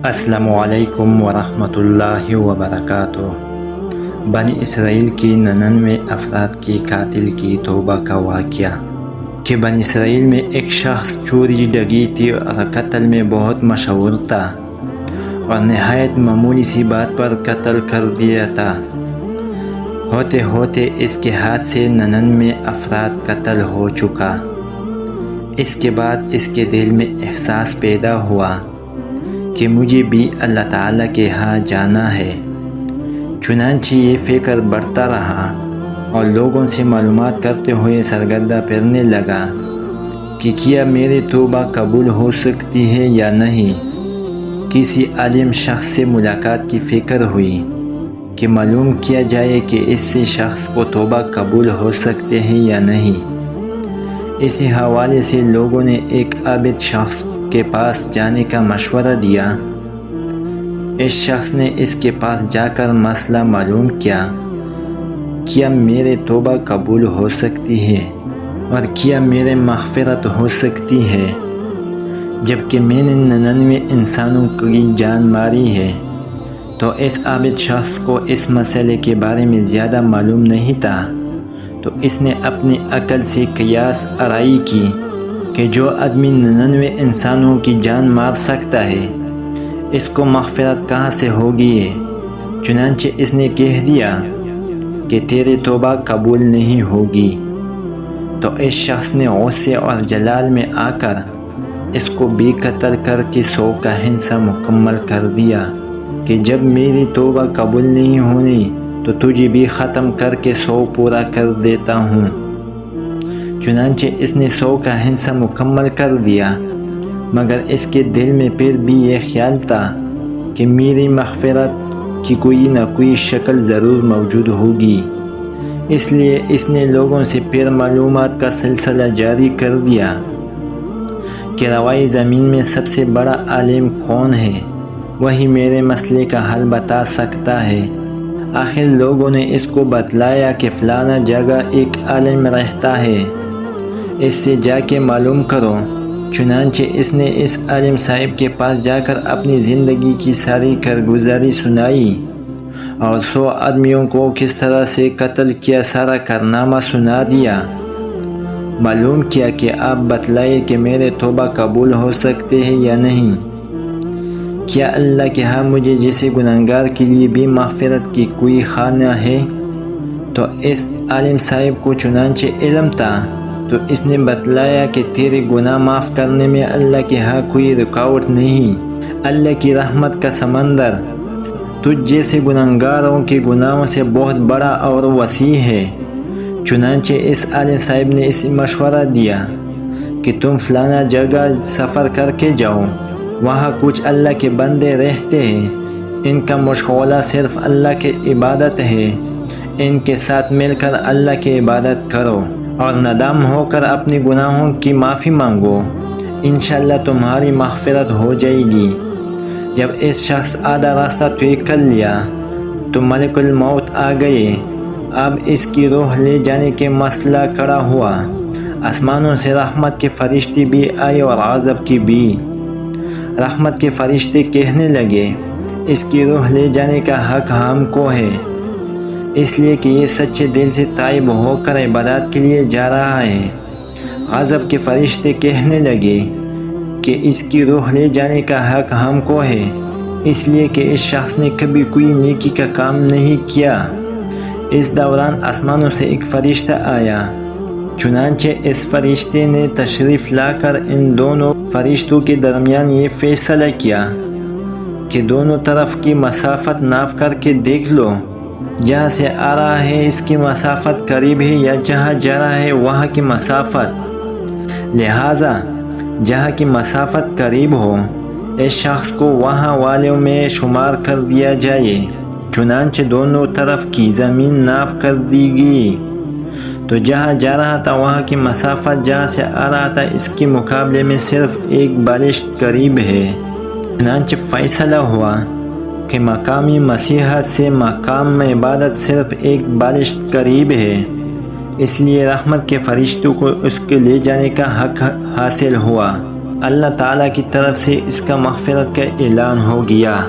السلام علیکم ورحمۃ اللہ وبرکاتہ۔ بنی اسرائیل کی 99 افراد کی قاتل کی توبہ کا واقعہ کہ بنی اسرائیل میں ایک شخص چوری ڈکیتی اور قتل میں بہت مشہور تھا اور نہایت معمولی سی بات پر قتل کر دیا تھا۔ ہوتے ہوتے اس کے ہاتھ سے 99 افراد قتل ہو چکا۔ اس کے بعد اس کے دل میں احساس پیدا ہوا کہ مجھے بھی اللہ تعالیٰ کے ہاں جانا ہے۔ چنانچہ یہ فکر بڑھتا رہا اور لوگوں سے معلومات کرتے ہوئے سرگردہ پھرنے لگا کہ کیا میری توبہ قبول ہو سکتی ہے یا نہیں۔ کسی عالم شخص سے ملاقات کی فکر ہوئی کہ معلوم کیا جائے کہ اس سے شخص کو توبہ قبول ہو سکتے ہیں یا نہیں۔ اسی حوالے سے لوگوں نے ایک عابد شخص کے پاس جانے کا مشورہ دیا۔ اس شخص نے اس کے پاس جا کر مسئلہ معلوم کیا میرے توبہ قبول ہو سکتی ہے اور کیا میرے مغفرت ہو سکتی ہے، جبکہ میں نے 99 انسانوں کی جان ماری ہے۔ تو اس عابد شخص کو اس مسئلے کے بارے میں زیادہ معلوم نہیں تھا، تو اس نے اپنی عقل سے قیاس آرائی کی کہ جو آدمی 99 انسانوں کی جان مار سکتا ہے، اس کو مغفرت کہاں سے ہوگی۔ چنانچہ اس نے کہہ دیا کہ تیری توبہ قبول نہیں ہوگی۔ تو اس شخص نے غصے اور جلال میں آ کر اس کو بھی قتل کر کے 100 کا حصہ مکمل کر دیا کہ جب میری توبہ قبول نہیں ہونی تو تجھے بھی ختم کر کے 100 پورا کر دیتا ہوں۔ چنانچہ اس نے 100 کا حصہ مکمل کر دیا، مگر اس کے دل میں پھر بھی یہ خیال تھا کہ میری مغفرت کی کوئی نہ کوئی شکل ضرور موجود ہوگی۔ اس لیے اس نے لوگوں سے پھر معلومات کا سلسلہ جاری کر دیا کہ روائے زمین میں سب سے بڑا عالم کون ہے، وہی میرے مسئلے کا حل بتا سکتا ہے۔ آخر لوگوں نے اس کو بتلایا کہ فلانا جگہ ایک عالم رہتا ہے، اس سے جا کے معلوم کرو۔ چنانچہ اس نے اس عالم صاحب کے پاس جا کر اپنی زندگی کی ساری کارگزاری سنائی اور 100 آدمیوں کو کس طرح سے قتل کیا سارا کارنامہ سنا دیا۔ معلوم کیا کہ آپ بتلائے کہ میرے توبہ قبول ہو سکتے ہیں یا نہیں۔ کیا اللہ کے ہاں مجھے جیسے گناہگار کے لیے بھی مغفرت کی کوئی خانہ ہے؟ تو اس عالم صاحب کو چنانچہ علم تھا، تو اس نے بتلایا کہ تیرے گناہ معاف کرنے میں اللہ کے ہاں کوئی رکاوٹ نہیں۔ اللہ کی رحمت کا سمندر تجھ جیسے گناہگاروں کے گناہوں سے بہت بڑا اور وسیع ہے۔ چنانچہ اس عالم صاحب نے اسے مشورہ دیا کہ تم فلانا جگہ سفر کر کے جاؤ، وہاں کچھ اللہ کے بندے رہتے ہیں، ان کا مشغلہ صرف اللہ کی عبادت ہے، ان کے ساتھ مل کر اللہ کی عبادت کرو اور ندم ہو کر اپنے گناہوں کی معافی مانگو، انشاءاللہ تمہاری مغفرت ہو جائے گی۔ جب اس شخص آدھا راستہ طے کر لیا تو ملک الموت آ گئے۔ اب اس کی روح لے جانے کے مسئلہ کھڑا ہوا۔ آسمانوں سے رحمت کے فرشتے بھی آئے اور عذاب کی بھی۔ رحمت کے فرشتے کہنے لگے، اس کی روح لے جانے کا حق ہم کو ہے، اس لیے کہ یہ سچے دل سے تائب ہو کر عبادات کے لیے جا رہا ہے۔ عذاب کے فرشتے کہنے لگے کہ اس کی روح لے جانے کا حق ہم کو ہے، اس لیے کہ اس شخص نے کبھی کوئی نیکی کا کام نہیں کیا۔ اس دوران آسمانوں سے ایک فرشتہ آیا، چنانچہ اس فرشتے نے تشریف لا کر ان دونوں فرشتوں کے درمیان یہ فیصلہ کیا کہ دونوں طرف کی مسافت ناپ کر کے دیکھ لو، جہاں سے آ رہا ہے اس کی مسافت قریب ہے یا جہاں جا رہا ہے وہاں کی مسافت، لہٰذا جہاں کی مسافت قریب ہو اس شخص کو وہاں والوں میں شمار کر دیا جائے۔ چنانچہ دونوں طرف کی زمین ناپ کر دی گئی، تو جہاں جا رہا تھا وہاں کی مسافت جہاں سے آ رہا تھا اس کے مقابلے میں صرف ایک بالشت قریب ہے۔ چنانچہ فیصلہ ہوا کہ مقامی مسیحت سے مقام عبادت صرف ایک بالشت قریب ہے، اس لیے رحمت کے فرشتوں کو اس کے لے جانے کا حق حاصل ہوا۔ اللہ تعالیٰ کی طرف سے اس کا مغفرت کا اعلان ہو گیا۔